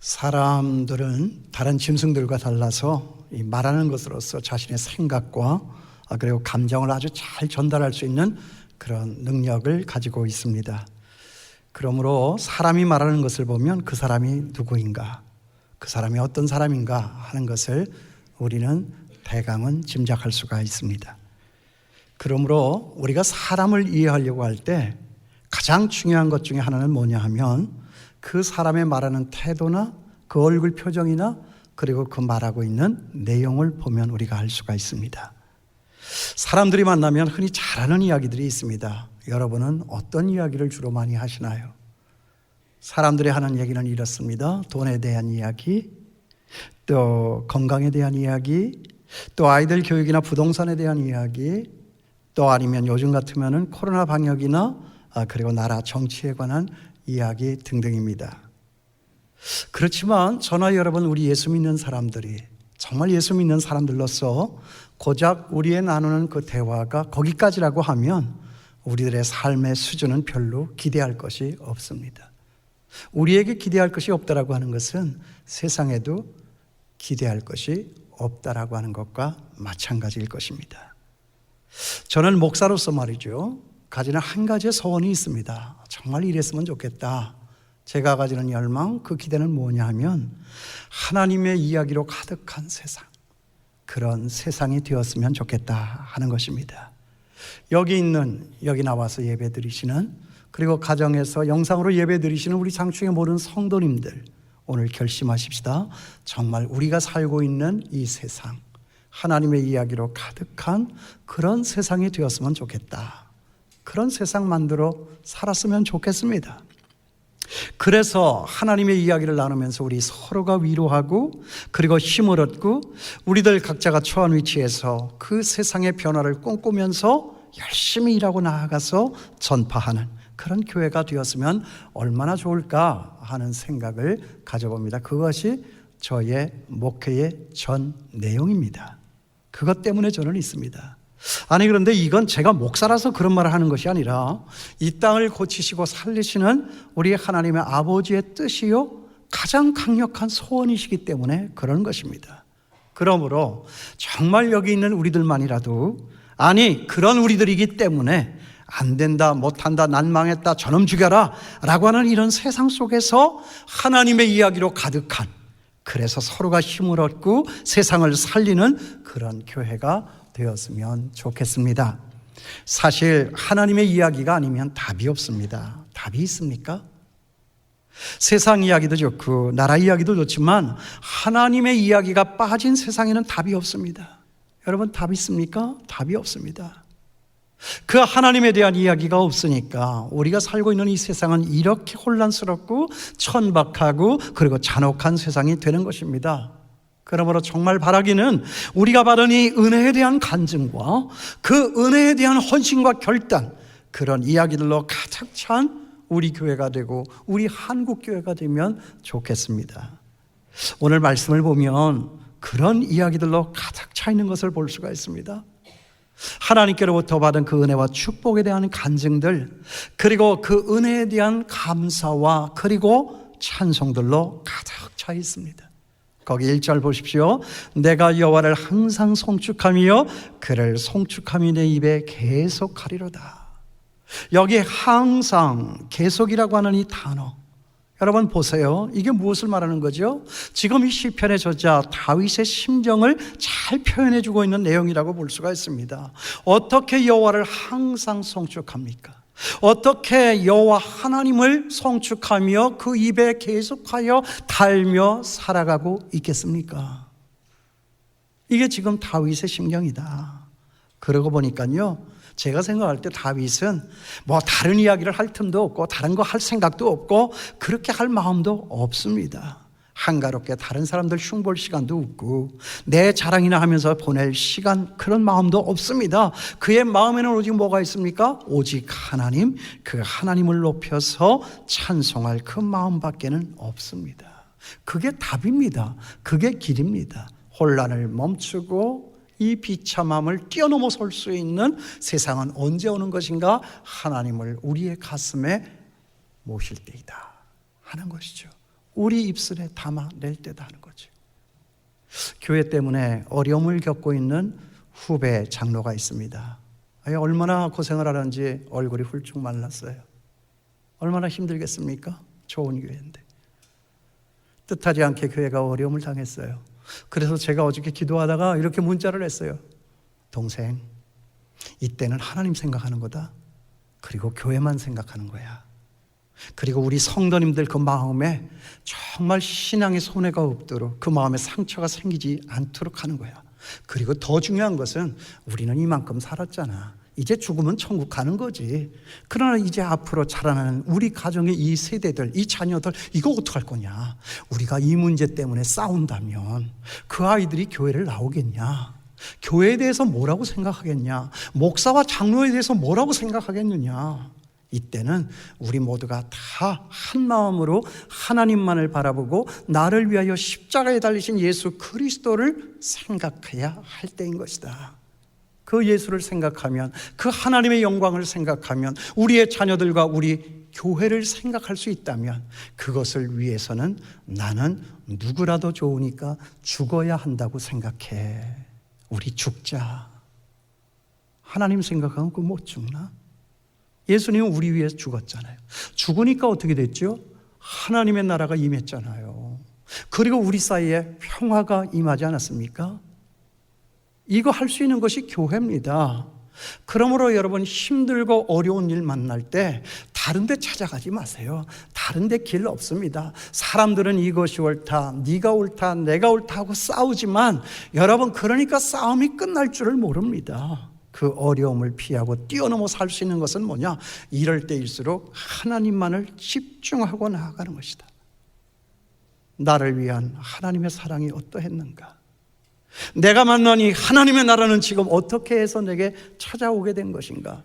사람들은 다른 짐승들과 달라서 이 말하는 것으로서 자신의 생각과 그리고 감정을 아주 잘 전달할 수 있는 그런 능력을 가지고 있습니다. 그러므로 사람이 말하는 것을 보면 그 사람이 누구인가, 그 사람이 어떤 사람인가 하는 것을 우리는 대강은 짐작할 수가 있습니다. 그러므로 우리가 사람을 이해하려고 할 때 가장 중요한 것 중에 하나는 뭐냐 하면 그 사람의 말하는 태도나 그 얼굴 표정이나 그리고 그 말하고 있는 내용을 보면 우리가 알 수가 있습니다. 사람들이 만나면 흔히 잘하는 이야기들이 있습니다. 여러분은 어떤 이야기를 주로 많이 하시나요? 사람들이 하는 얘기는 이렇습니다. 돈에 대한 이야기, 또 건강에 대한 이야기, 또 아이들 교육이나 부동산에 대한 이야기, 또 아니면 요즘 같으면은 코로나 방역이나 그리고 나라 정치에 관한 이야기 등등입니다. 그렇지만 저나 여러분, 우리 예수 믿는 사람들이 정말 예수 믿는 사람들로서 고작 우리의 나누는 그 대화가 거기까지라고 하면 우리들의 삶의 수준은 별로 기대할 것이 없습니다. 우리에게 기대할 것이 없다라고 하는 것은 세상에도 기대할 것이 없다라고 하는 것과 마찬가지일 것입니다. 저는 목사로서 말이죠, 가지는 한 가지의 소원이 있습니다. 정말 이랬으면 좋겠다. 제가 가지는 열망, 그 기대는 뭐냐 하면 하나님의 이야기로 가득한 세상, 그런 세상이 되었으면 좋겠다 하는 것입니다. 여기 나와서 예배 드리시는, 그리고 가정에서 영상으로 예배 드리시는 우리 장충의 모든 성도님들, 오늘 결심하십시다. 정말 우리가 살고 있는 이 세상, 하나님의 이야기로 가득한 그런 세상이 되었으면 좋겠다. 그런 세상 만들어 살았으면 좋겠습니다. 그래서 하나님의 이야기를 나누면서 우리 서로가 위로하고 그리고 힘을 얻고 우리들 각자가 처한 위치에서 그 세상의 변화를 꿈꾸면서 열심히 일하고 나아가서 전파하는 그런 교회가 되었으면 얼마나 좋을까 하는 생각을 가져봅니다. 그것이 저의 목회의 전 내용입니다. 그것 때문에 저는 있습니다. 아니, 그런데 이건 제가 목사라서 그런 말을 하는 것이 아니라 이 땅을 고치시고 살리시는 우리 하나님의 아버지의 뜻이요 가장 강력한 소원이시기 때문에 그런 것입니다. 그러므로 정말 여기 있는 우리들만이라도, 아니 그런 우리들이기 때문에 안 된다, 못한다, 난 망했다, 저놈 죽여라 라고 하는 이런 세상 속에서 하나님의 이야기로 가득한, 그래서 서로가 힘을 얻고 세상을 살리는 그런 교회가 되었으면 좋겠습니다. 사실 하나님의 이야기가 아니면 답이 없습니다. 답이 있습니까? 세상 이야기도 좋고 나라 이야기도 좋지만 하나님의 이야기가 빠진 세상에는 답이 없습니다. 여러분, 답 있습니까? 답이 없습니다. 그 하나님에 대한 이야기가 없으니까 우리가 살고 있는 이 세상은 이렇게 혼란스럽고 천박하고 그리고 잔혹한 세상이 되는 것입니다. 그러므로 정말 바라기는 우리가 받은 이 은혜에 대한 간증과 그 은혜에 대한 헌신과 결단, 그런 이야기들로 가득 찬 우리 교회가 되고 우리 한국 교회가 되면 좋겠습니다. 오늘 말씀을 보면 그런 이야기들로 가득 차 있는 것을 볼 수가 있습니다. 하나님께로부터 받은 그 은혜와 축복에 대한 간증들, 그리고 그 은혜에 대한 감사와 그리고 찬송들로 가득 차 있습니다. 거기 1절 보십시오. 내가 여호와를 항상 송축하며 그를 송축함이 내 입에 계속하리로다. 여기 항상, 계속이라고 하는 이 단어, 여러분 보세요. 이게 무엇을 말하는 거죠? 지금 이 시편의 저자 다윗의 심정을 잘 표현해 주고 있는 내용이라고 볼 수가 있습니다. 어떻게 여호와를 항상 송축합니까? 어떻게 여호와 하나님을 송축하며 그 입에 계속하여 달며 살아가고 있겠습니까? 이게 지금 다윗의 심경이다. 그러고 보니까요, 제가 생각할 때 다윗은 뭐 다른 이야기를 할 틈도 없고 다른 거 할 생각도 없고 그렇게 할 마음도 없습니다. 한가롭게 다른 사람들 흉볼 시간도 없고 내 자랑이나 하면서 보낼 시간, 그런 마음도 없습니다. 그의 마음에는 오직 뭐가 있습니까? 오직 하나님, 그 하나님을 높여서 찬송할 그 마음밖에는 없습니다. 그게 답입니다. 그게 길입니다. 혼란을 멈추고 이 비참함을 뛰어넘어 설 수 있는 세상은 언제 오는 것인가? 하나님을 우리의 가슴에 모실 때이다 하는 것이죠. 우리 입술에 담아낼 때다 하는 거죠. 교회 때문에 어려움을 겪고 있는 후배 장로가 있습니다. 얼마나 고생을 하는지 얼굴이 훌쩍 말랐어요. 얼마나 힘들겠습니까? 좋은 교회인데. 뜻하지 않게 교회가 어려움을 당했어요. 그래서 제가 어저께 기도하다가 이렇게 문자를 했어요. 동생, 이때는 하나님 생각하는 거다. 그리고 교회만 생각하는 거야. 그리고 우리 성도님들 그 마음에 정말 신앙의 손해가 없도록, 그 마음에 상처가 생기지 않도록 하는 거야. 그리고 더 중요한 것은 우리는 이만큼 살았잖아. 이제 죽으면 천국 가는 거지. 그러나 이제 앞으로 자라나는 우리 가정의 이 세대들, 이 자녀들, 이거 어떡할 거냐. 우리가 이 문제 때문에 싸운다면 그 아이들이 교회를 나오겠냐. 교회에 대해서 뭐라고 생각하겠냐. 목사와 장로에 대해서 뭐라고 생각하겠느냐. 이때는 우리 모두가 다 한 마음으로 하나님만을 바라보고 나를 위하여 십자가에 달리신 예수 그리스도를 생각해야 할 때인 것이다. 그 예수를 생각하면, 그 하나님의 영광을 생각하면, 우리의 자녀들과 우리 교회를 생각할 수 있다면 그것을 위해서는 나는 누구라도 좋으니까 죽어야 한다고 생각해. 우리 죽자. 하나님 생각하면 그거 못 죽나? 예수님은 우리 위해서 죽었잖아요. 죽으니까 어떻게 됐죠? 하나님의 나라가 임했잖아요. 그리고 우리 사이에 평화가 임하지 않았습니까? 이거 할 수 있는 것이 교회입니다. 그러므로 여러분, 힘들고 어려운 일 만날 때 다른 데 찾아가지 마세요. 다른 데 길 없습니다. 사람들은 이것이 옳다, 네가 옳다, 내가 옳다 하고 싸우지만 여러분, 그러니까 싸움이 끝날 줄을 모릅니다. 그 어려움을 피하고 뛰어넘어 살 수 있는 것은 뭐냐? 이럴 때일수록 하나님만을 집중하고 나아가는 것이다. 나를 위한 하나님의 사랑이 어떠했는가? 내가 만난 이 하나님의 나라는 지금 어떻게 해서 내게 찾아오게 된 것인가?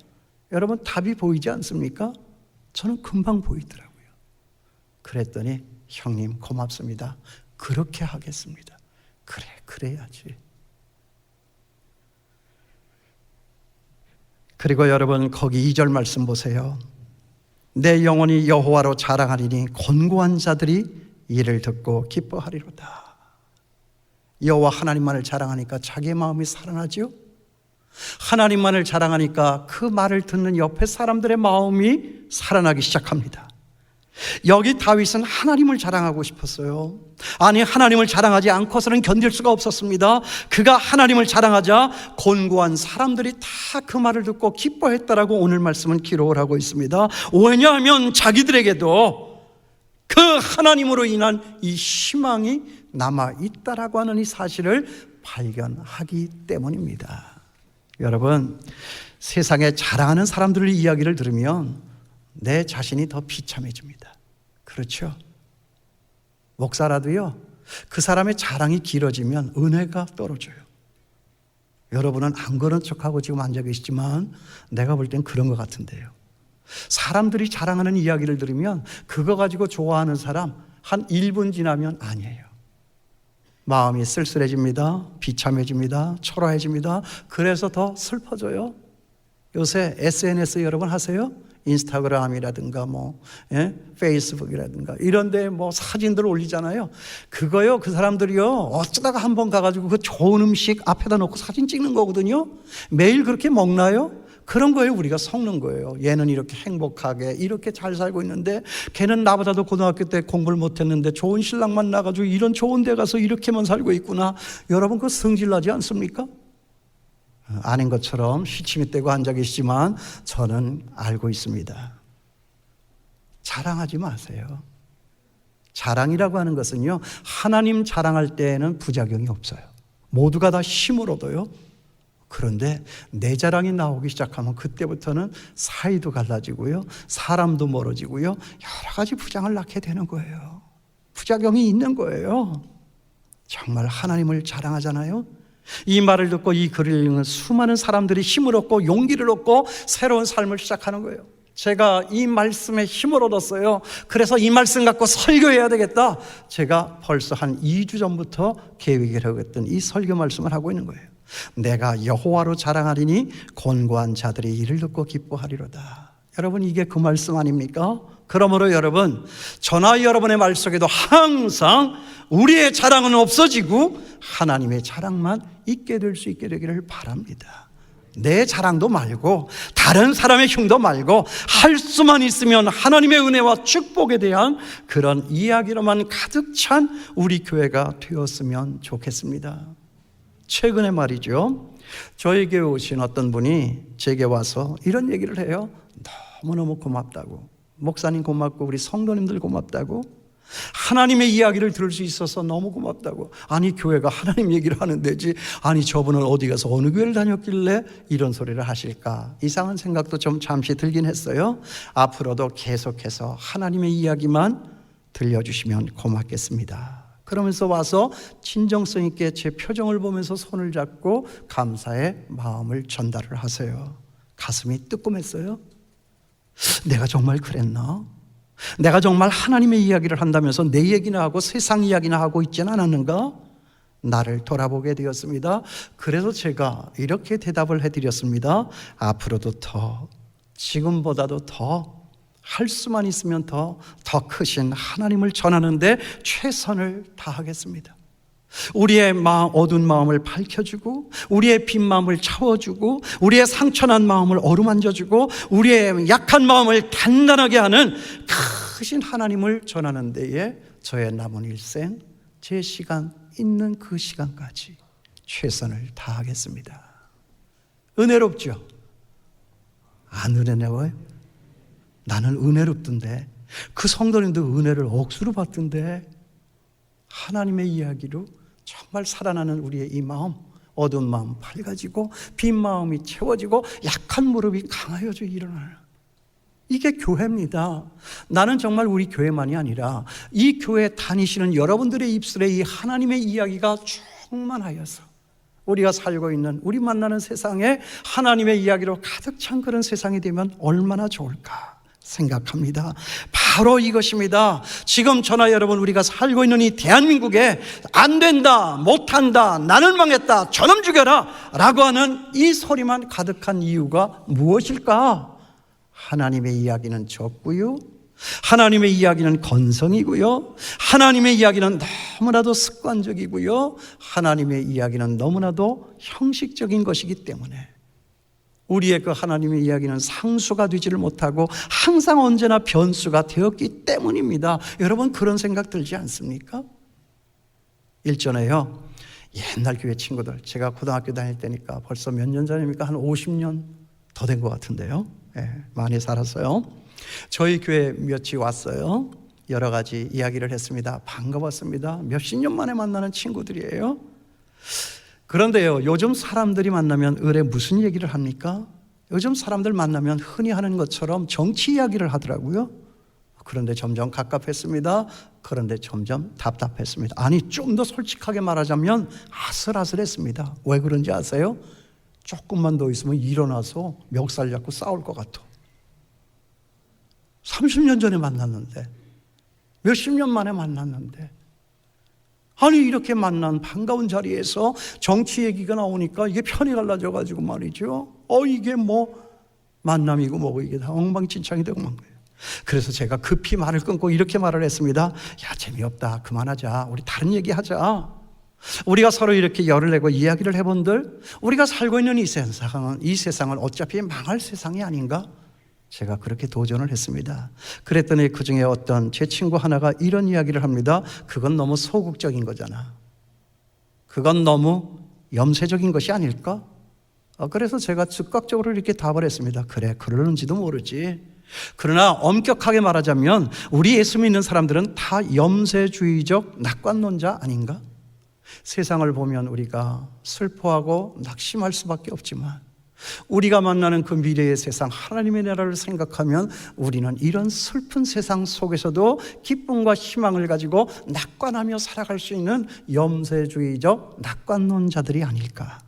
여러분, 답이 보이지 않습니까? 저는 금방 보이더라고요. 그랬더니 형님 고맙습니다. 그렇게 하겠습니다. 그래, 그래야지. 그리고 여러분, 거기 2절 말씀 보세요. 내 영혼이 여호와로 자랑하리니 곤고한 자들이 이를 듣고 기뻐하리로다. 여호와 하나님만을 자랑하니까 자기의 마음이 살아나죠. 하나님만을 자랑하니까 그 말을 듣는 옆에 사람들의 마음이 살아나기 시작합니다. 여기 다윗은 하나님을 자랑하고 싶었어요. 아니, 하나님을 자랑하지 않고서는 견딜 수가 없었습니다. 그가 하나님을 자랑하자 곤고한 사람들이 다 그 말을 듣고 기뻐했다라고 오늘 말씀은 기록을 하고 있습니다. 왜냐하면 자기들에게도 그 하나님으로 인한 이 희망이 남아있다라고 하는 이 사실을 발견하기 때문입니다. 여러분, 세상에 자랑하는 사람들의 이야기를 들으면 내 자신이 더 비참해집니다. 그렇죠? 목사라도요, 그 사람의 자랑이 길어지면 은혜가 떨어져요. 여러분은 안 그런 척하고 지금 앉아 계시지만 내가 볼 땐 그런 것 같은데요. 사람들이 자랑하는 이야기를 들으면 그거 가지고 좋아하는 사람 한 1분 지나면 아니에요. 마음이 쓸쓸해집니다. 비참해집니다. 초라해집니다. 그래서 더 슬퍼져요. 요새 SNS 여러분 하세요? 인스타그램이라든가 페이스북이라든가 이런 데 사진들 올리잖아요. 그거요, 그 사람들이요, 어쩌다가 한번 가가지고 그 좋은 음식 앞에다 놓고 사진 찍는 거거든요. 매일 그렇게 먹나요? 그런 거예요. 우리가 섞는 거예요. 얘는 이렇게 행복하게 이렇게 잘 살고 있는데 걔는 나보다도 고등학교 때 공부를 못했는데 좋은 신랑만 나가지고 이런 좋은 데 가서 이렇게만 살고 있구나. 여러분, 그거 성질나지 않습니까? 아닌 것처럼 시침이 떼고 앉아 계시지만 저는 알고 있습니다. 자랑하지 마세요. 자랑이라고 하는 것은요, 하나님 자랑할 때에는 부작용이 없어요. 모두가 다 힘을 얻어요. 그런데 내 자랑이 나오기 시작하면 그때부터는 사이도 갈라지고요, 사람도 멀어지고요, 여러 가지 부장을 낳게 되는 거예요. 부작용이 있는 거예요. 정말 하나님을 자랑하잖아요. 이 말을 듣고 이 글을 읽는 수많은 사람들이 힘을 얻고 용기를 얻고 새로운 삶을 시작하는 거예요. 제가 이 말씀에 힘을 얻었어요. 그래서 이 말씀 갖고 설교해야 되겠다. 제가 벌써 한 2주 전부터 계획을 하고 있던 이 설교 말씀을 하고 있는 거예요. 내가 여호와로 자랑하리니 곤고한 자들이 이를 듣고 기뻐하리로다. 여러분, 이게 그 말씀 아닙니까? 그러므로 여러분, 저나 여러분의 말 속에도 항상 우리의 자랑은 없어지고 하나님의 자랑만 있게 될 수 있게 되기를 바랍니다. 내 자랑도 말고 다른 사람의 흉도 말고 할 수만 있으면 하나님의 은혜와 축복에 대한 그런 이야기로만 가득 찬 우리 교회가 되었으면 좋겠습니다. 최근에 말이죠, 저희 교회 오신 어떤 분이 제게 와서 이런 얘기를 해요. 너무너무 고맙다고, 목사님 고맙고 우리 성도님들 고맙다고, 하나님의 이야기를 들을 수 있어서 너무 고맙다고. 아니, 교회가 하나님 얘기를 하는 데지, 아니 저분은 어디 가서 어느 교회를 다녔길래 이런 소리를 하실까, 이상한 생각도 좀 잠시 들긴 했어요. 앞으로도 계속해서 하나님의 이야기만 들려주시면 고맙겠습니다. 그러면서 와서 진정성 있게 제 표정을 보면서 손을 잡고 감사의 마음을 전달을 하세요. 가슴이 뜨끔했어요. 내가 정말 그랬나? 내가 정말 하나님의 이야기를 한다면서 내 얘기나 하고 세상 이야기나 하고 있지는 않았는가? 나를 돌아보게 되었습니다. 그래서 제가 이렇게 대답을 해드렸습니다. 앞으로도 더, 지금보다도 더, 할 수만 있으면 더 크신 하나님을 전하는데 최선을 다하겠습니다. 우리의 어두운 마음을 밝혀주고, 우리의 빈 마음을 채워주고, 우리의 상처난 마음을 어루만져주고, 우리의 약한 마음을 단단하게 하는 크신 하나님을 전하는 데에 저의 남은 일생, 제 시간 있는 그 시간까지 최선을 다하겠습니다. 은혜롭죠? 안 은혜로워요? 나는 은혜롭던데, 그 성도님도 은혜를 억수로 받던데, 하나님의 이야기로 정말 살아나는 우리의 이 마음, 어두운 마음 밝아지고 빈 마음이 채워지고 약한 무릎이 강하여져 일어나는, 이게 교회입니다. 나는 정말 우리 교회만이 아니라 이 교회 다니시는 여러분들의 입술에 이 하나님의 이야기가 충만하여서 우리가 살고 있는, 우리 만나는 세상에 하나님의 이야기로 가득 찬 그런 세상이 되면 얼마나 좋을까 생각합니다. 바로 이것입니다. 지금 저나 여러분, 우리가 살고 있는 이 대한민국에 안 된다, 못한다, 나는 망했다, 저놈 죽여라 라고 하는 이 소리만 가득한 이유가 무엇일까? 하나님의 이야기는 적고요, 하나님의 이야기는 건성이고요, 하나님의 이야기는 너무나도 습관적이고요, 하나님의 이야기는 너무나도 형식적인 것이기 때문에 우리의 그 하나님의 이야기는 상수가 되지를 못하고 항상 언제나 변수가 되었기 때문입니다. 여러분, 그런 생각 들지 않습니까? 일전에요, 옛날 교회 친구들, 제가 고등학교 다닐 때니까 벌써 몇 년 전입니까? 한 50년 더 된 것 같은데요. 많이 살았어요. 저희 교회 몇이 왔어요. 여러 가지 이야기를 했습니다. 반가웠습니다. 몇십 년 만에 만나는 친구들이에요. 그런데요, 요즘 사람들이 만나면 을에 무슨 얘기를 합니까? 요즘 사람들 만나면 흔히 하는 것처럼 정치 이야기를 하더라고요. 그런데 점점 갑갑했습니다. 그런데 점점 답답했습니다. 아니, 좀 더 솔직하게 말하자면 아슬아슬했습니다. 왜 그런지 아세요? 조금만 더 있으면 일어나서 멱살 잡고 싸울 것 같아. 30년 전에 만났는데, 몇십 년 만에 만났는데, 아니, 이렇게 만난 반가운 자리에서 정치 얘기가 나오니까 이게 편이 갈라져가지고 말이죠. 이게 뭐 만남이고 뭐고 이게 다 엉망진창이 되고 만 거예요. 그래서 제가 급히 말을 끊고 이렇게 말을 했습니다. 야, 재미없다, 그만하자, 우리 다른 얘기 하자. 우리가 서로 이렇게 열을 내고 이야기를 해본들, 우리가 살고 있는 이 세상은 어차피 망할 세상이 아닌가? 제가 그렇게 도전을 했습니다. 그랬더니 그 중에 어떤 제 친구 하나가 이런 이야기를 합니다. 그건 너무 소극적인 거잖아. 그건 너무 염세적인 것이 아닐까? 그래서 제가 즉각적으로 이렇게 답을 했습니다. 그래, 그러는지도 모르지. 그러나 엄격하게 말하자면 우리 예수 믿는 사람들은 다 염세주의적 낙관론자 아닌가? 세상을 보면 우리가 슬퍼하고 낙심할 수밖에 없지만 우리가 만나는 그 미래의 세상, 하나님의 나라를 생각하면 우리는 이런 슬픈 세상 속에서도 기쁨과 희망을 가지고 낙관하며 살아갈 수 있는 염세주의적 낙관론자들이 아닐까.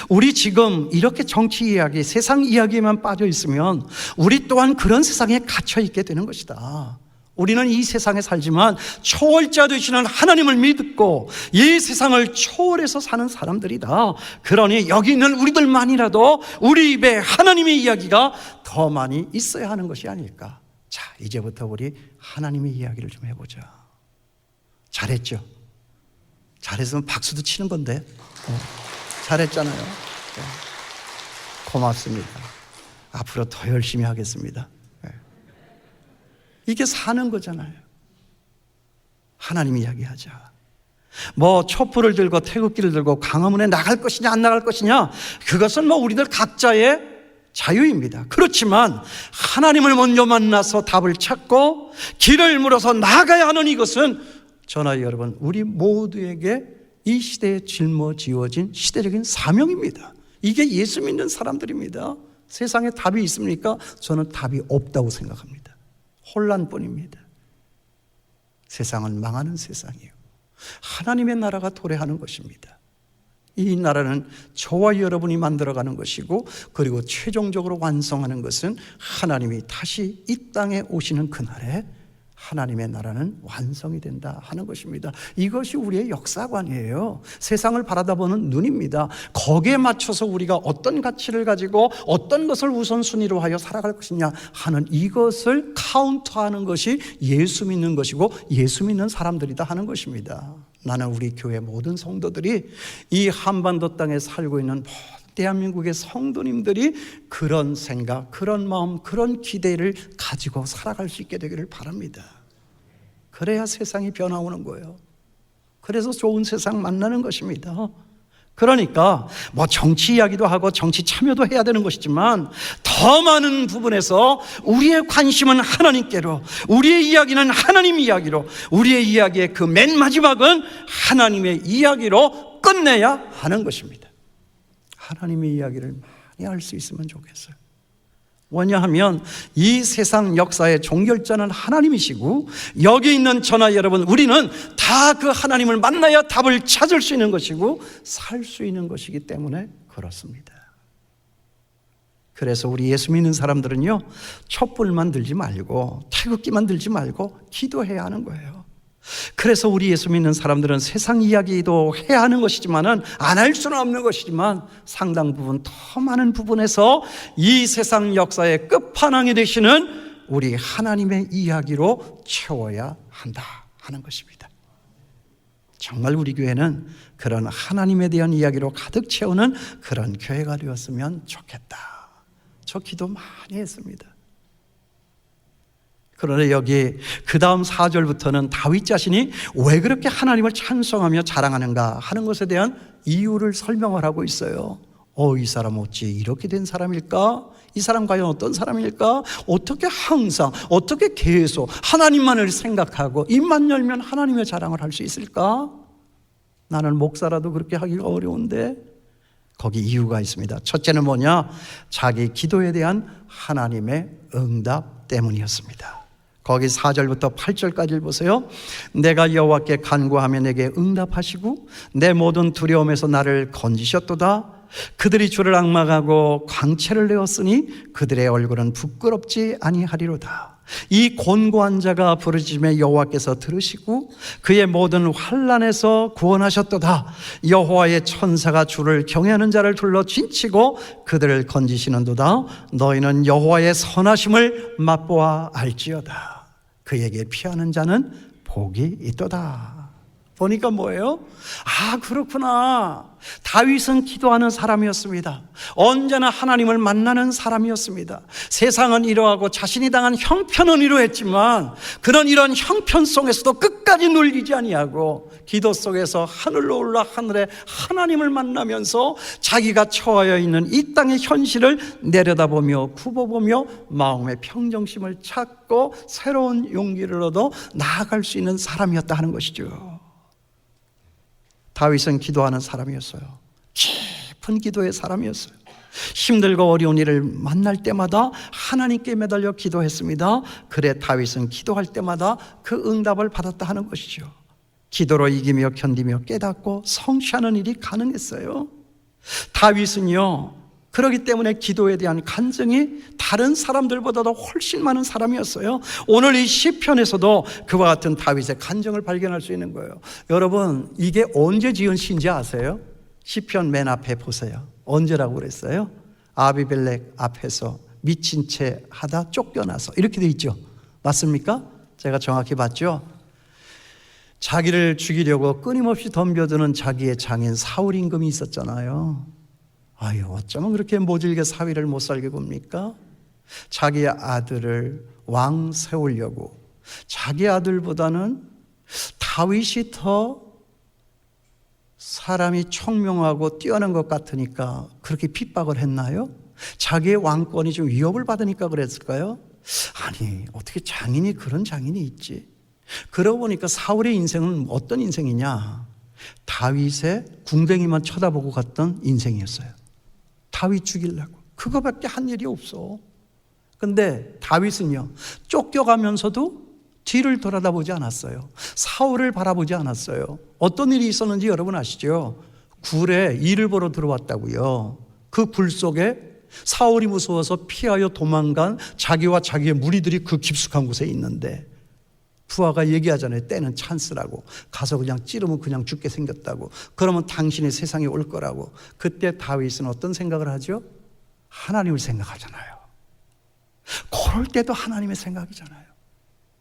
우리 지금 이렇게 정치 이야기, 세상 이야기에만 빠져 있으면 우리 또한 그런 세상에 갇혀 있게 되는 것이다. 우리는 이 세상에 살지만 초월자 되시는 하나님을 믿고 이 세상을 초월해서 사는 사람들이다. 그러니 여기 있는 우리들만이라도 우리 입에 하나님의 이야기가 더 많이 있어야 하는 것이 아닐까. 자, 이제부터 우리 하나님의 이야기를 좀 해보자. 잘했죠? 잘했으면 박수도 치는 건데. 잘했잖아요. 고맙습니다. 앞으로 더 열심히 하겠습니다. 이게 사는 거잖아요. 하나님 이야기하자. 뭐 촛불을 들고 태극기를 들고 광화문에 나갈 것이냐 안 나갈 것이냐, 그것은 뭐 우리들 각자의 자유입니다. 그렇지만 하나님을 먼저 만나서 답을 찾고 길을 물어서 나가야 하는 이것은 저나 여러분, 우리 모두에게 이 시대에 짊어지어진 시대적인 사명입니다. 이게 예수 믿는 사람들입니다. 세상에 답이 있습니까? 저는 답이 없다고 생각합니다. 혼란뿐입니다. 세상은 망하는 세상이에요. 하나님의 나라가 도래하는 것입니다. 이 나라는 저와 여러분이 만들어가는 것이고, 그리고 최종적으로 완성하는 것은 하나님이 다시 이 땅에 오시는 그날에 하나님의 나라는 완성이 된다 하는 것입니다. 이것이 우리의 역사관이에요. 세상을 바라다보는 눈입니다. 거기에 맞춰서 우리가 어떤 가치를 가지고 어떤 것을 우선순위로 하여 살아갈 것이냐 하는 이것을 카운터하는 것이 예수 믿는 것이고 예수 믿는 사람들이다 하는 것입니다. 나는 우리 교회 모든 성도들이 이 한반도 땅에 살고 있는 대한민국의 성도님들이 그런 생각, 그런 마음, 그런 기대를 가지고 살아갈 수 있게 되기를 바랍니다. 그래야 세상이 변화오는 거예요. 그래서 좋은 세상 만나는 것입니다. 그러니까 뭐 정치 이야기도 하고 정치 참여도 해야 되는 것이지만 더 많은 부분에서 우리의 관심은 하나님께로, 우리의 이야기는 하나님 이야기로, 우리의 이야기의 그 맨 마지막은 하나님의 이야기로 끝내야 하는 것입니다. 하나님의 이야기를 많이 할 수 있으면 좋겠어요. 왜냐하면 이 세상 역사의 종결자는 하나님이시고 여기 있는 저나 여러분, 우리는 다 그 하나님을 만나야 답을 찾을 수 있는 것이고 살 수 있는 것이기 때문에 그렇습니다. 그래서 우리 예수 믿는 사람들은요, 촛불만 들지 말고 태극기만 들지 말고 기도해야 하는 거예요. 그래서 우리 예수 믿는 사람들은 세상 이야기도 해야 하는 것이지만은 안 할 수는 없는 것이지만 상당 부분, 더 많은 부분에서 이 세상 역사의 끝판왕이 되시는 우리 하나님의 이야기로 채워야 한다 하는 것입니다. 정말 우리 교회는 그런 하나님에 대한 이야기로 가득 채우는 그런 교회가 되었으면 좋겠다. 저 기도 많이 했습니다. 그러나 여기 그 다음 4절부터는 다윗 자신이 왜 그렇게 하나님을 찬송하며 자랑하는가 하는 것에 대한 이유를 설명을 하고 있어요. 이 사람 어찌 이렇게 된 사람일까? 이 사람 과연 어떤 사람일까? 어떻게 항상, 어떻게 계속 하나님만을 생각하고 입만 열면 하나님의 자랑을 할 수 있을까? 나는 목사라도 그렇게 하기가 어려운데. 거기 이유가 있습니다. 첫째는 뭐냐? 자기 기도에 대한 하나님의 응답 때문이었습니다. 거기 4절부터 8절까지를 보세요. 내가 여호와께 간구하며 내게 응답하시고 내 모든 두려움에서 나를 건지셨도다. 그들이 주를 앙망하고 광채를 내었으니 그들의 얼굴은 부끄럽지 아니하리로다. 이 곤고한 자가 부르짖음에 여호와께서 들으시고 그의 모든 환난에서 구원하셨도다. 여호와의 천사가 주를 경외하는 자를 둘러 진치고 그들을 건지시는도다. 너희는 여호와의 선하심을 맛보아 알지어다. 그에게 피하는 자는 복이 있도다. 보니까 뭐예요? 그렇구나. 다윗은 기도하는 사람이었습니다. 언제나 하나님을 만나는 사람이었습니다. 세상은 이러하고 자신이 당한 형편은 이러했지만 그런 이런 형편 속에서도 끝까지 눌리지 아니하고 기도 속에서 하늘로 올라 하늘에 하나님을 만나면서 자기가 처하여 있는 이 땅의 현실을 내려다보며 굽어보며 마음의 평정심을 찾고 새로운 용기를 얻어 나아갈 수 있는 사람이었다 하는 것이죠. 다윗은 기도하는 사람이었어요. 깊은 기도의 사람이었어요. 힘들고 어려운 일을 만날 때마다 하나님께 매달려 기도했습니다. 그래 다윗은 기도할 때마다 그 응답을 받았다 하는 것이죠. 기도로 이기며 견디며 깨닫고 성취하는 일이 가능했어요. 다윗은요, 그렇기 때문에 기도에 대한 간증이 다른 사람들보다도 훨씬 많은 사람이었어요. 오늘 이 시편에서도 그와 같은 다윗의 간증을 발견할 수 있는 거예요. 여러분, 이게 언제 지은 시인지 아세요? 시편 맨 앞에 보세요. 언제라고 그랬어요? 아비멜렉 앞에서 미친 채 하다 쫓겨나서, 이렇게 돼 있죠. 맞습니까? 제가 정확히 봤죠? 자기를 죽이려고 끊임없이 덤벼드는 자기의 장인 사울 임금이 있었잖아요. 아유, 어쩌면 그렇게 모질게 사위를 못 살게 굽니까? 자기의 아들을 왕 세우려고, 자기 아들보다는 다윗이 더 사람이 총명하고 뛰어난 것 같으니까 그렇게 핍박을 했나요? 자기의 왕권이 좀 위협을 받으니까 그랬을까요? 아니, 어떻게 장인이 그런 장인이 있지? 그러고 보니까 사울의 인생은 어떤 인생이냐? 다윗의 궁뎅이만 쳐다보고 갔던 인생이었어요. 다윗 죽이려고. 그거밖에 한 일이 없어. 근데 다윗은요, 쫓겨가면서도 뒤를 돌아다보지 않았어요. 사울을 바라보지 않았어요. 어떤 일이 있었는지 여러분 아시죠? 굴에 일을 보러 들어왔다고요. 그 굴 속에 사울이 무서워서 피하여 도망간 자기와 자기의 무리들이 그 깊숙한 곳에 있는데, 부하가 얘기하잖아요. 때는 찬스라고. 가서 그냥 찌르면 그냥 죽게 생겼다고. 그러면 당신이 세상에 올 거라고. 그때 다윗은 어떤 생각을 하죠? 하나님을 생각하잖아요. 그럴 때도 하나님의 생각이잖아요.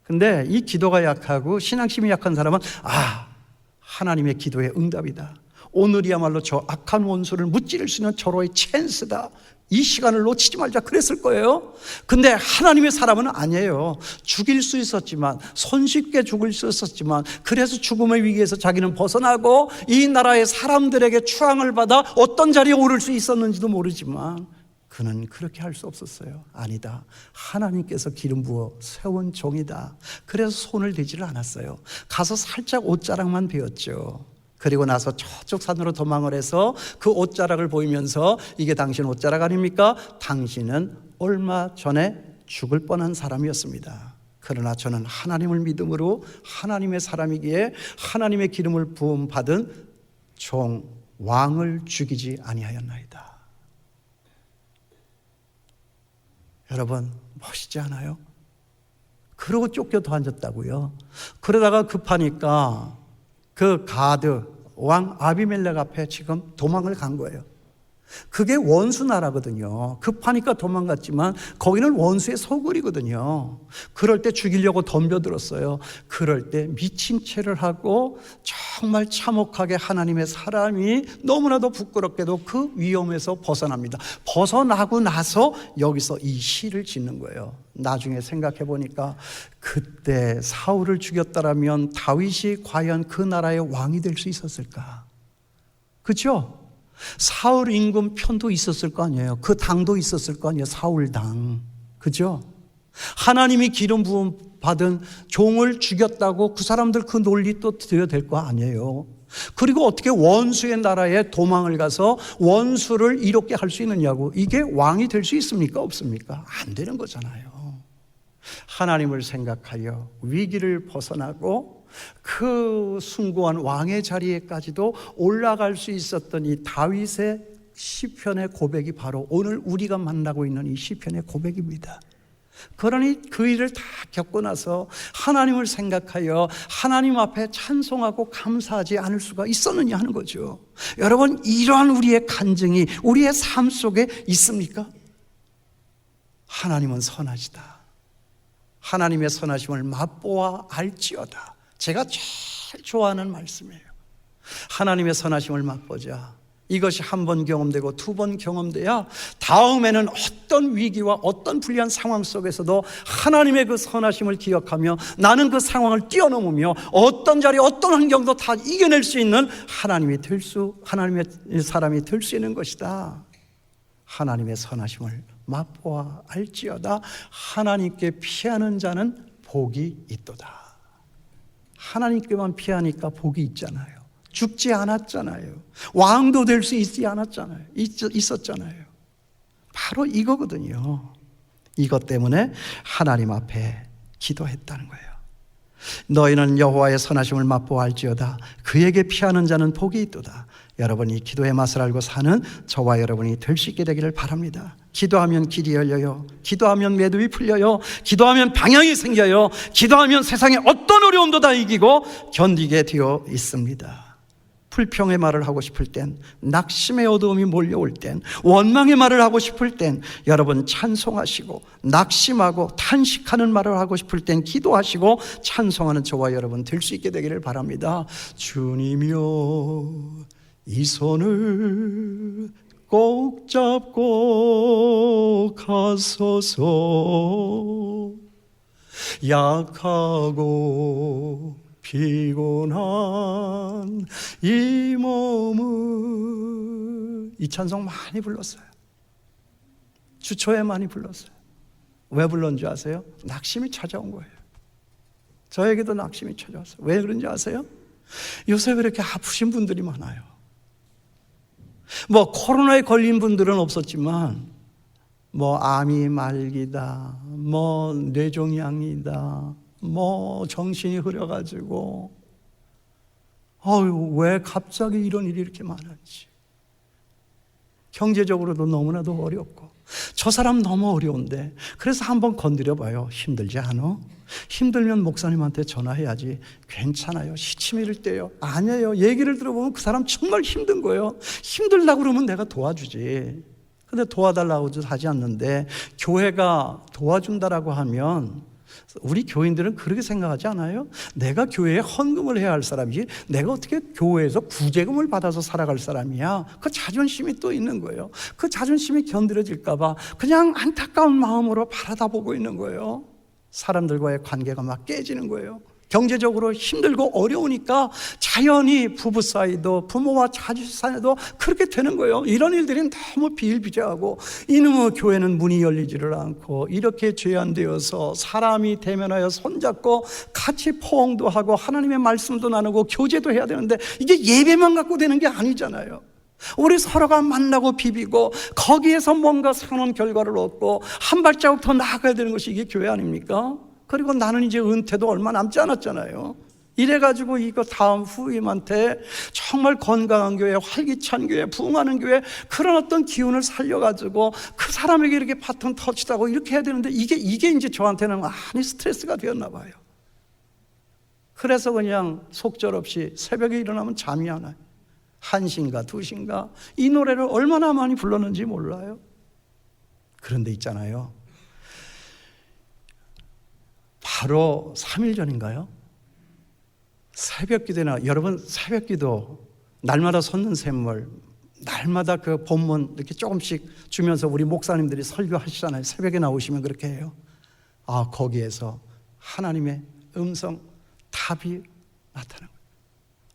근데 이 기도가 약하고 신앙심이 약한 사람은 하나님의 기도의 응답이다. 오늘이야말로 저 악한 원수를 무찌를 수 있는 절호의 찬스다. 이 시간을 놓치지 말자 그랬을 거예요. 근데 하나님의 사람은 아니에요. 죽일 수 있었지만, 손쉽게 죽을 수 있었지만, 그래서 죽음의 위기에서 자기는 벗어나고 이 나라의 사람들에게 추앙을 받아 어떤 자리에 오를 수 있었는지도 모르지만 그는 그렇게 할 수 없었어요. 아니다, 하나님께서 기름 부어 세운 종이다. 그래서 손을 대지를 않았어요. 가서 살짝 옷자락만 베었죠. 그리고 나서 저쪽 산으로 도망을 해서 그 옷자락을 보이면서, 이게 당신 옷자락 아닙니까? 당신은 얼마 전에 죽을 뻔한 사람이었습니다. 그러나 저는 하나님을 믿음으로 하나님의 사람이기에 하나님의 기름을 부음 받은 종 왕을 죽이지 아니하였나이다. 여러분, 멋있지 않아요? 그러고 쫓겨 더 앉았다고요. 그러다가 급하니까 그 가드 왕 아비멜렉 앞에 지금 도망을 간 거예요. 그게 원수 나라거든요. 급하니까 도망갔지만 거기는 원수의 소굴이거든요. 그럴 때 죽이려고 덤벼들었어요. 그럴 때 미친 채를 하고 정말 참혹하게 하나님의 사람이 너무나도 부끄럽게도 그 위험에서 벗어납니다. 벗어나고 나서 여기서 이 시를 짓는 거예요. 나중에 생각해 보니까 그때 사울을 죽였다라면 다윗이 과연 그 나라의 왕이 될 수 있었을까? 그렇죠? 사울 임금 편도 있었을 거 아니에요. 그 당도 있었을 거 아니에요. 사울 당. 그죠? 하나님이 기름 부음 받은 종을 죽였다고 그 사람들 그 논리 또 들어야 될 거 아니에요. 그리고 어떻게 원수의 나라에 도망을 가서 원수를 이롭게 할 수 있느냐고. 이게 왕이 될 수 있습니까? 없습니까? 안 되는 거잖아요. 하나님을 생각하여 위기를 벗어나고 그 숭고한 왕의 자리에까지도 올라갈 수 있었던 이 다윗의 시편의 고백이 바로 오늘 우리가 만나고 있는 이 시편의 고백입니다. 그러니 그 일을 다 겪고 나서 하나님을 생각하여 하나님 앞에 찬송하고 감사하지 않을 수가 있었느냐 하는 거죠. 여러분, 이러한 우리의 간증이 우리의 삶 속에 있습니까? 하나님은 선하시다. 하나님의 선하심을 맛보아 알지어다. 제가 제일 좋아하는 말씀이에요. 하나님의 선하심을 맛보자. 이것이 한 번 경험되고 두 번 경험돼야 다음에는 어떤 위기와 어떤 불리한 상황 속에서도 하나님의 그 선하심을 기억하며 나는 그 상황을 뛰어넘으며 어떤 자리 어떤 환경도 다 이겨낼 수 있는 하나님의 사람이 될 수 있는 것이다. 하나님의 선하심을 맛보아 알지어다. 하나님께 피하는 자는 복이 있도다. 하나님께만 피하니까 복이 있잖아요. 죽지 않았잖아요. 왕도 될 수 있었잖아요. 바로 이거거든요. 이것 때문에 하나님 앞에 기도했다는 거예요. 너희는 여호와의 선하심을 맛보아할지어다. 그에게 피하는 자는 복이 있도다. 여러분이 기도의 맛을 알고 사는 저와 여러분이 될 수 있게 되기를 바랍니다. 기도하면 길이 열려요. 기도하면 매듭이 풀려요. 기도하면 방향이 생겨요. 기도하면 세상의 어떤 어려움도 다 이기고 견디게 되어 있습니다. 불평의 말을 하고 싶을 땐, 낙심의 어두움이 몰려올 땐, 원망의 말을 하고 싶을 땐 여러분 찬송하시고, 낙심하고 탄식하는 말을 하고 싶을 땐 기도하시고 찬송하는 저와 여러분 될 수 있게 되기를 바랍니다. 주님이여 이 손을 꼭 잡고 가소서. 약하고 피곤한 이 몸을, 이 찬송 많이 불렀어요. 주초에 많이 불렀어요. 왜 불렀는지 아세요? 낙심이 찾아온 거예요. 저에게도 낙심이 찾아왔어요. 왜 그런지 아세요? 요새 왜 이렇게 아프신 분들이 많아요? 뭐 코로나에 걸린 분들은 없었지만 뭐 암이 말기다, 뭐 뇌종양이다, 뭐 정신이 흐려가지고 왜 갑자기 이런 일이 이렇게 많은지. 경제적으로도 너무나도 어렵고 저 사람 너무 어려운데 그래서 한번 건드려봐요. 힘들지 않아? 힘들면 목사님한테 전화해야지. 괜찮아요. 시치미를 떼요. 아니에요. 얘기를 들어보면 그 사람 정말 힘든 거예요. 힘들다고 그러면 내가 도와주지. 근데 도와달라고도 하지 않는데 교회가 도와준다라고 하면 우리 교인들은 그렇게 생각하지 않아요? 내가 교회에 헌금을 해야 할 사람이지 내가 어떻게 교회에서 구제금을 받아서 살아갈 사람이야. 그 자존심이 또 있는 거예요. 그 자존심이 견드러질까 봐 그냥 안타까운 마음으로 바라다보고 있는 거예요. 사람들과의 관계가 막 깨지는 거예요. 경제적으로 힘들고 어려우니까 자연히 부부 사이도 부모와 자식 사이도 그렇게 되는 거예요. 이런 일들이 너무 비일비재하고 이놈의 교회는 문이 열리지를 않고 이렇게 죄안되어서 사람이 대면하여 손잡고 같이 포옹도 하고 하나님의 말씀도 나누고 교제도 해야 되는데 이게 예배만 갖고 되는 게 아니잖아요. 우리 서로가 만나고 비비고 거기에서 뭔가 선한 결과를 얻고 한 발자국 더 나아가야 되는 것이 이게 교회 아닙니까? 그리고 나는 이제 은퇴도 얼마 남지 않았잖아요. 이래가지고 이거 다음 후임한테 정말 건강한 교회, 활기찬 교회, 부흥하는 교회 그런 어떤 기운을 살려가지고 그 사람에게 이렇게 바톤 터치하고 이렇게 해야 되는데 이게 이제 저한테는 많이 스트레스가 되었나 봐요. 그래서 그냥 속절없이 새벽에 일어나면 잠이 안 와요. 1시인가 2시인가 이 노래를 얼마나 많이 불렀는지 몰라요. 그런데 있잖아요. 바로 3일 전인가요? 새벽기도나 여러분 새벽기도 날마다 솟는 샘물 날마다 그 본문 이렇게 조금씩 주면서 우리 목사님들이 설교하시잖아요. 새벽에 나오시면 그렇게 해요. 거기에서 하나님의 음성 답이 나타나는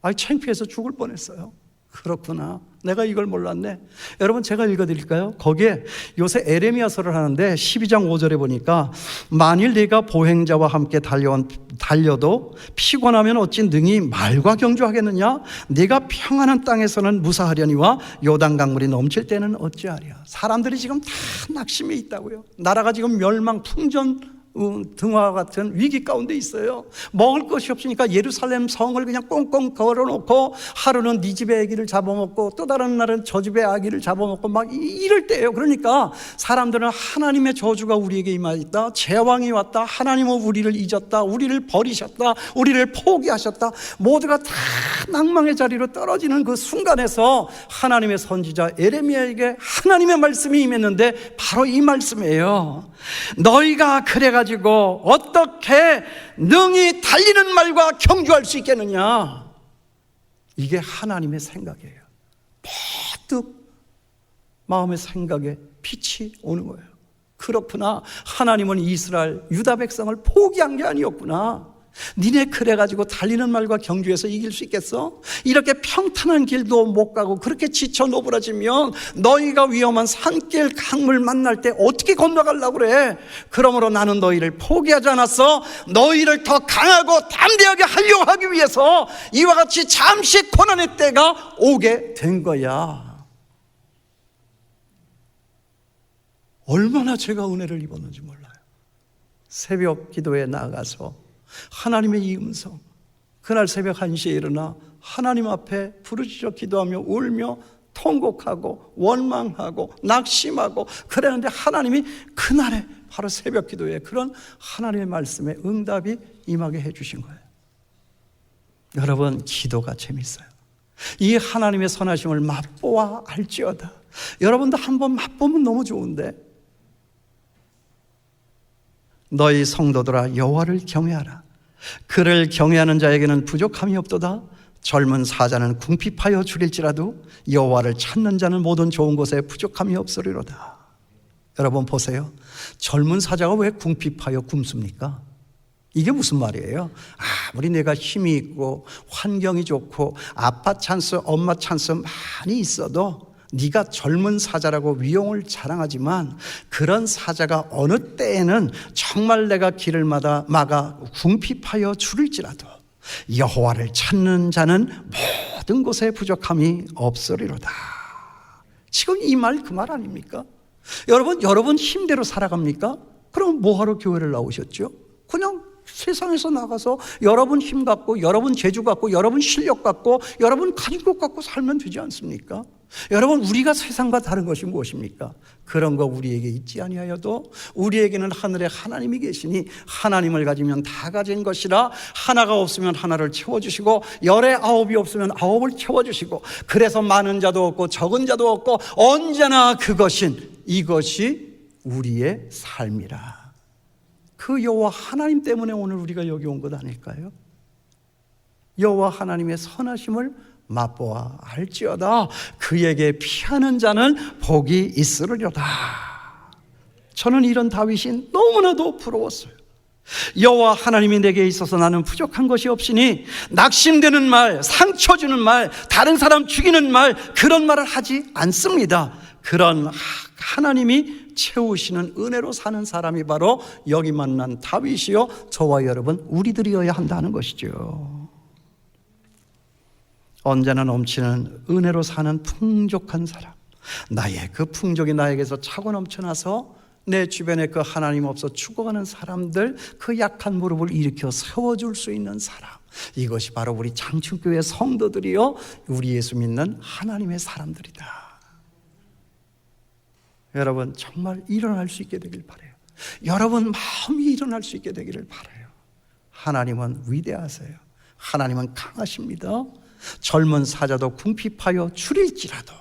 거예요. 창피해서 죽을 뻔했어요. 그렇구나. 내가 이걸 몰랐네. 여러분 제가 읽어드릴까요? 거기에 요새 에레미야서를 하는데 12장 5절에 보니까 만일 네가 보행자와 함께 달려도 피곤하면 어찌 능히 말과 경주하겠느냐? 네가 평안한 땅에서는 무사하려니와 요단 강물이 넘칠 때는 어찌하랴? 사람들이 지금 다 낙심에 있다고요. 나라가 지금 멸망 풍전 등화 같은 위기 가운데 있어요. 먹을 것이 없으니까 예루살렘 성을 그냥 꽁꽁 걸어놓고 하루는 네 집의 아기를 잡아먹고 또 다른 날은 저 집의 아기를 잡아먹고 막 이럴 때예요. 그러니까 사람들은 하나님의 저주가 우리에게 임하였다, 재왕이 왔다, 하나님은 우리를 잊었다, 우리를 버리셨다, 우리를 포기하셨다, 모두가 다 낭망의 자리로 떨어지는 그 순간에서 하나님의 선지자 에레미야에게 하나님의 말씀이 임했는데 바로 이 말씀이에요. 너희가 그래가지고 어떻게 능히 달리는 말과 경주할 수 있겠느냐? 이게 하나님의 생각이에요. 퍼뜩 마음의 생각에 빛이 오는 거예요. 그렇구나. 하나님은 이스라엘 유다 백성을 포기한 게 아니었구나. 니네 그래가지고 달리는 말과 경주에서 이길 수 있겠어? 이렇게 평탄한 길도 못 가고 그렇게 지쳐 노부라지면 너희가 위험한 산길 강물 만날 때 어떻게 건너가려고 그래? 그러므로 나는 너희를 포기하지 않았어. 너희를 더 강하고 담대하게 하려고 하기 위해서 이와 같이 잠시 고난의 때가 오게 된 거야. 얼마나 제가 은혜를 입었는지 몰라요. 새벽 기도에 나가서 하나님의 이 음성, 그날 새벽 1시에 일어나 하나님 앞에 부르짖어 기도하며 울며 통곡하고 원망하고 낙심하고 그랬는데 하나님이 그날에 바로 새벽 기도에 그런 하나님의 말씀에 응답이 임하게 해주신 거예요. 여러분, 기도가 재밌어요. 이 하나님의 선하심을 맛보아 알지어다. 여러분도 한번 맛보면 너무 좋은데, 너희 성도들아 여호와를 경외하라. 그를 경외하는 자에게는 부족함이 없도다. 젊은 사자는 궁핍하여 줄일지라도 여호와를 찾는 자는 모든 좋은 것에 부족함이 없으리로다. 여러분 보세요. 젊은 사자가 왜 궁핍하여 굶습니까? 이게 무슨 말이에요? 아무리 내가 힘이 있고 환경이 좋고 아빠 찬스, 엄마 찬스 많이 있어도 네가 젊은 사자라고 위용을 자랑하지만 그런 사자가 어느 때에는 정말 내가 길을 막아 궁핍하여 줄일지라도 여호와를 찾는 자는 모든 곳에 부족함이 없으리로다. 지금 이 말 그 말 아닙니까? 여러분 힘대로 살아갑니까? 그럼 뭐하러 교회를 나오셨죠? 그냥 세상에서 나가서 여러분 힘 갖고 여러분 재주 갖고 여러분 실력 갖고 여러분 가진 것 갖고 살면 되지 않습니까? 여러분, 우리가 세상과 다른 것이 무엇입니까? 그런 거 우리에게 있지 아니하여도 우리에게는 하늘에 하나님이 계시니 하나님을 가지면 다 가진 것이라 하나가 없으면 하나를 채워주시고 열에 아홉이 없으면 아홉을 채워주시고 그래서 많은 자도 없고 적은 자도 없고 언제나 이것이 우리의 삶이라. 그 여호와 하나님 때문에 오늘 우리가 여기 온 것 아닐까요? 여호와 하나님의 선하심을 맛보아 알지어다. 그에게 피하는 자는 복이 있으리로다. 저는 이런 다윗이 너무나도 부러웠어요. 여호와 하나님이 내게 있어서 나는 부족한 것이 없으니 낙심되는 말, 상처 주는 말, 다른 사람 죽이는 말, 그런 말을 하지 않습니다. 그런 하나님이 채우시는 은혜로 사는 사람이 바로 여기 만난 다윗이요 저와 여러분 우리들이어야 한다는 것이죠. 언제나 넘치는 은혜로 사는 풍족한 사람, 나의 그 풍족이 나에게서 차고 넘쳐나서 내 주변에 그 하나님 없어 죽어가는 사람들, 그 약한 무릎을 일으켜 세워줄 수 있는 사람, 이것이 바로 우리 장충교회 성도들이요 우리 예수 믿는 하나님의 사람들이다. 여러분, 정말 일어날 수 있게 되길 바라요. 여러분 마음이 일어날 수 있게 되기를 바라요. 하나님은 위대하세요. 하나님은 강하십니다. 젊은 사자도 궁핍하여 줄일지라도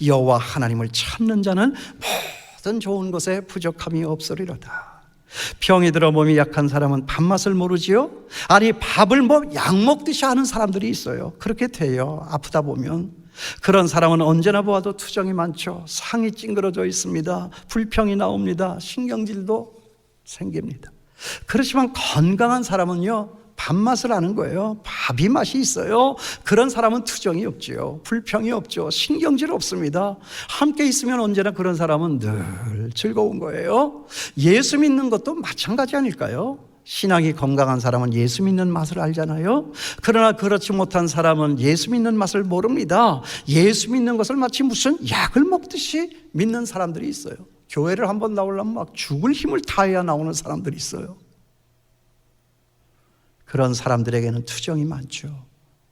여호와 하나님을 찾는 자는 모든 좋은 것에 부족함이 없으리로다. 병이 들어 몸이 약한 사람은 밥맛을 모르지요? 아니, 밥을 약 먹듯이 하는 사람들이 있어요. 그렇게 돼요. 아프다 보면. 그런 사람은 언제나 보아도 투정이 많죠. 상이 찡그러져 있습니다. 불평이 나옵니다. 신경질도 생깁니다. 그렇지만 건강한 사람은요 밥맛을 아는 거예요. 밥이 맛이 있어요. 그런 사람은 투정이 없지요. 불평이 없죠. 신경질 없습니다. 함께 있으면 언제나 그런 사람은 늘 즐거운 거예요. 예수 믿는 것도 마찬가지 아닐까요? 신앙이 건강한 사람은 예수 믿는 맛을 알잖아요. 그러나 그렇지 못한 사람은 예수 믿는 맛을 모릅니다. 예수 믿는 것을 마치 무슨 약을 먹듯이 믿는 사람들이 있어요. 교회를 한번 나오려면 막 죽을 힘을 다해야 나오는 사람들이 있어요. 그런 사람들에게는 투정이 많죠.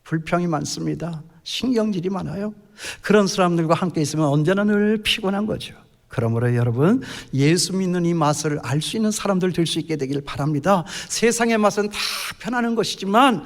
불평이 많습니다. 신경질이 많아요. 그런 사람들과 함께 있으면 언제나 늘 피곤한 거죠. 그러므로 여러분, 예수 믿는 이 맛을 알 수 있는 사람들 될 수 있게 되길 바랍니다. 세상의 맛은 다 변하는 것이지만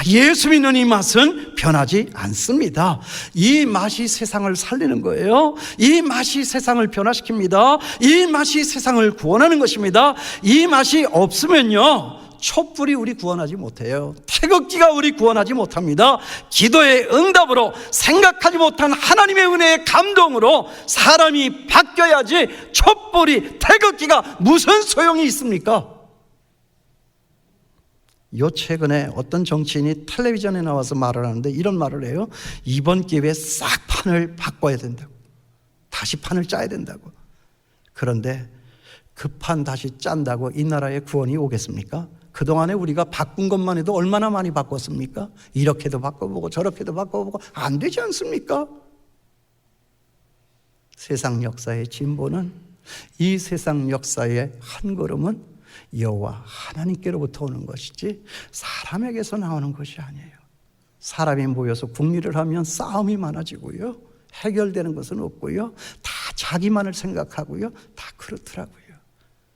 예수 믿는 이 맛은 변하지 않습니다. 이 맛이 세상을 살리는 거예요. 이 맛이 세상을 변화시킵니다. 이 맛이 세상을 구원하는 것입니다. 이 맛이 없으면요 촛불이 우리 구원하지 못해요. 태극기가 우리 구원하지 못합니다. 기도의 응답으로 생각하지 못한 하나님의 은혜의 감동으로 사람이 바뀌어야지 촛불이 태극기가 무슨 소용이 있습니까? 요 최근에 어떤 정치인이 텔레비전에 나와서 말을 하는데 이런 말을 해요. 이번 기회에 싹 판을 바꿔야 된다고. 다시 판을 짜야 된다고. 그런데 그 판 다시 짠다고 이 나라에 구원이 오겠습니까? 그동안에 우리가 바꾼 것만 해도 얼마나 많이 바꿨습니까? 이렇게도 바꿔보고 저렇게도 바꿔보고 안 되지 않습니까? 세상 역사의 진보는, 이 세상 역사의 한 걸음은 여호와 하나님께로부터 오는 것이지 사람에게서 나오는 것이 아니에요. 사람이 모여서 국리를 하면 싸움이 많아지고요, 해결되는 것은 없고요, 다 자기만을 생각하고요, 다 그렇더라고요.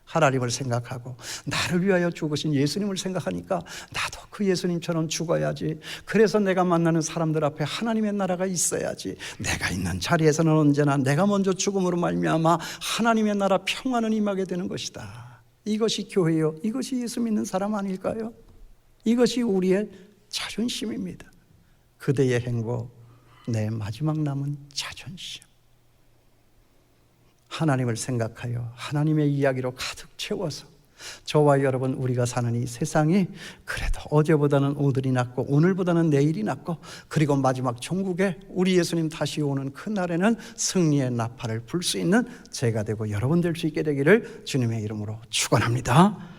하나님을 생각하고 나를 위하여 죽으신 예수님을 생각하니까 나도 그 예수님처럼 죽어야지, 그래서 내가 만나는 사람들 앞에 하나님의 나라가 있어야지, 내가 있는 자리에서는 언제나 내가 먼저 죽음으로 말미암아 하나님의 나라 평화는 임하게 되는 것이다. 이것이 교회요, 이것이 예수 믿는 사람 아닐까요? 이것이 우리의 자존심입니다. 그대의 행복, 내 마지막 남은 자존심. 하나님을 생각하여 하나님의 이야기로 가득 채워서 저와 여러분, 우리가 사는 이 세상이 그래도 어제보다는 오늘이 낫고 오늘보다는 내일이 낫고, 그리고 마지막 종국에 우리 예수님 다시 오는 그날에는 승리의 나팔을 불 수 있는 제가 되고 여러분 될 수 있게 되기를 주님의 이름으로 축원합니다.